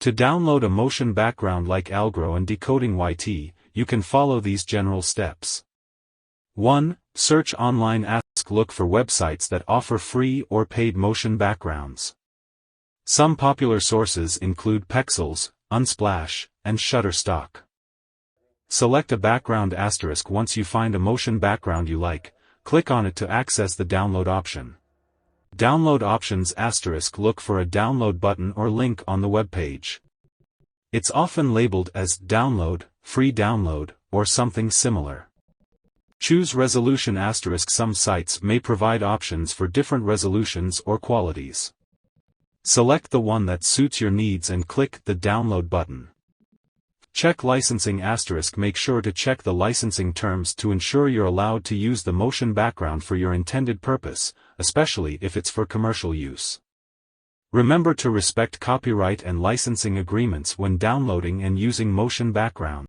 To download a motion background like Algrow and DecodingYT, you can follow these general steps. 1. Search online. Look for websites that offer free or paid motion backgrounds. Some popular sources include Pexels, Unsplash, and Shutterstock. Select a background *. Once you find a motion background you like, click on it to access the download option. Download options *. Look for a download button or link on the web page. It's often labeled as download, free download, or something similar. Choose resolution *. Some sites may provide options for different resolutions or qualities. Select the one that suits your needs and click the download button. Check licensing *. Make sure to check the licensing terms to ensure you're allowed to use the motion background for your intended purpose, especially if it's for commercial use. Remember to respect copyright and licensing agreements when downloading and using motion background.